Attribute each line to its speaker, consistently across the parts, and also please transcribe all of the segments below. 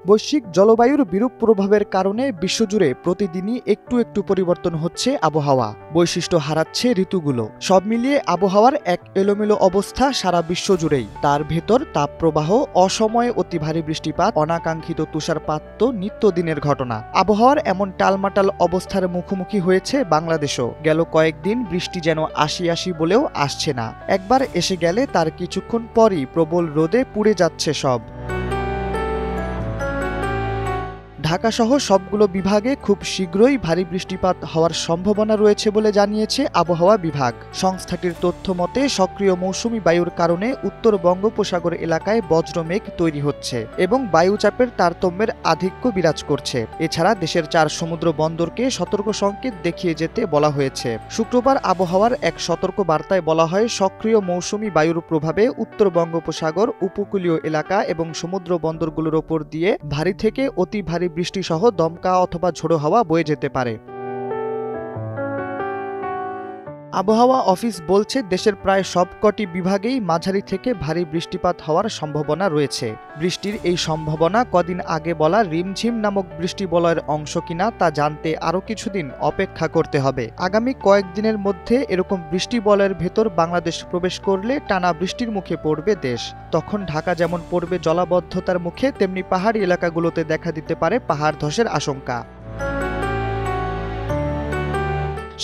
Speaker 1: বৈশ্বিক জলবায়ুর বিরূপ প্রভাবের কারণে বিশ্বজুড়ে প্রতিদিনই একটু একটু পরিবর্তন হচ্ছে আবহাওয়া, বৈশিষ্ট্য হারাচ্ছে ঋতুগুলো। সব মিলিয়ে আবহাওয়ার এক এলোমেলো অবস্থা সারা বিশ্ব জুড়েই। তার ভেতর তাপপ্রবাহ, অসময়ে অতি ভারী বৃষ্টিপাত, অনাকাঙ্ক্ষিত তুষারপাত তো নিত্যদিনের ঘটনা। আবহাওয়ার এমন টালমাটাল অবস্থার মুখোমুখি হয়েছে বাংলাদেশও। গেল কয়েকদিন বৃষ্টি যেন আসি আসি বলেও আসছে না। একবার এসে গেলে তার কিছুক্ষণ পরই প্রবল রোদে পুড়ে যাচ্ছে সব। ঢাকাসহ সবগুলো বিভাগে খুব শীঘ্রই ভারী বৃষ্টিপাত হওয়ার সম্ভাবনা রয়েছে বলে জানিয়েছে আবহাওয়া বিভাগ। সংস্থাটির তথ্য মতে সক্রিয় মৌসুমি বায়ুর কারণে উত্তর বঙ্গোপসাগর এলাকায় বজ্রমেঘ তৈরি হচ্ছে এবং বায়ুচাপের তারতম্যের আধিক্য বিরাজ করছে। এছাড়া দেশের 4 সমুদ্র বন্দরকে সতর্ক সংকেত দেখিয়ে যেতে বলা হয়েছে। শুক্রবার আবহাওয়ার এক সতর্ক বার্তায় বলা হয়, সক্রিয় মৌসুমি বায়ুর প্রভাবে উত্তর বঙ্গোপসাগর, উপকূলীয় এলাকা এবং সমুদ্র বন্দরগুলোর ওপর দিয়ে ভারী থেকে অতি ভারী বৃষ্টিসহ দমকা অথবা ঝোড়ো হাওয়া বয়ে যেতে পারে। আবহাওয়া অফিস বলছে, দেশের প্রায় সবকটি বিভাগেই মাঝারি থেকে ভারী বৃষ্টিপাত হওয়ার সম্ভাবনা রয়েছে। বৃষ্টির এই সম্ভাবনা কদিন আগে বলা রিমঝিম নামক বৃষ্টিবলয়ের অংশ কিনা তা জানতে আরও কিছুদিন অপেক্ষা করতে হবে। আগামী কয়েকদিনের মধ্যে এরকম বৃষ্টিবলয়ের ভেতর বাংলাদেশ প্রবেশ করলে টানা বৃষ্টির মুখে পড়বে দেশ। তখন ঢাকা যেমন পড়বে জলাবদ্ধতার মুখে, তেমনি পাহাড়ি এলাকাগুলোতে দেখা দিতে পারে পাহাড় ধসের আশঙ্কা।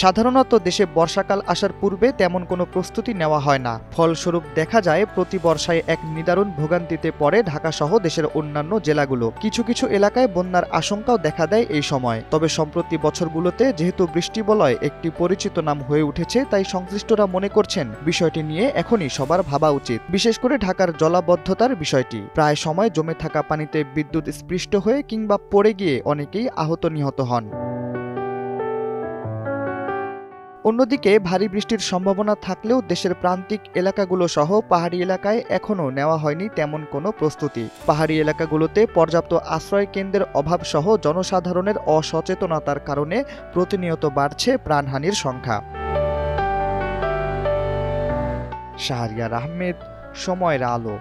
Speaker 1: সাধারণত দেশে বর্ষাকাল আসার পূর্বে তেমন কোনো প্রস্তুতি নেওয়া হয় না। ফলস্বরূপ দেখা যায় প্রতি বর্ষায় এক নিদারুণ ভোগান্তিতে পড়ে ঢাকাসহ দেশের অন্যান্য জেলাগুলো। কিছু কিছু এলাকায় বন্যার আশঙ্কাও দেখা দেয় এই সময়। তবে সম্প্রতি বছরগুলোতে যেহেতু বৃষ্টিবলয় একটি পরিচিত নাম হয়ে উঠেছে, তাই সংশ্লিষ্টরা মনে করছেন বিষয়টি নিয়ে এখনই সবার ভাবা উচিত। বিশেষ করে ঢাকার জলাবদ্ধতার বিষয়টি। প্রায় সময় জমে থাকা পানিতে বিদ্যুৎ স্পৃষ্ট হয়ে কিংবা পড়ে গিয়ে অনেকেই আহত নিহত হন। অন্যদিকে ভারী বৃষ্টির সম্ভাবনা থাকলেও দেশের প্রান্তিক এলাকাগুলো সহ পাহাড়ি এলাকায় এখনও নেওয়া হয়নি তেমন কোনো প্রস্তুতি। পাহাড়ি এলাকাগুলোতে পর্যাপ্ত আশ্রয় কেন্দ্রের অভাব সহ জনসাধারণের অসচেতনতার কারণে প্রতিনিয়ত বাড়ছে প্রাণহানির সংখ্যা। শাহরিয়ার আহমেদ, সময়ের আলো।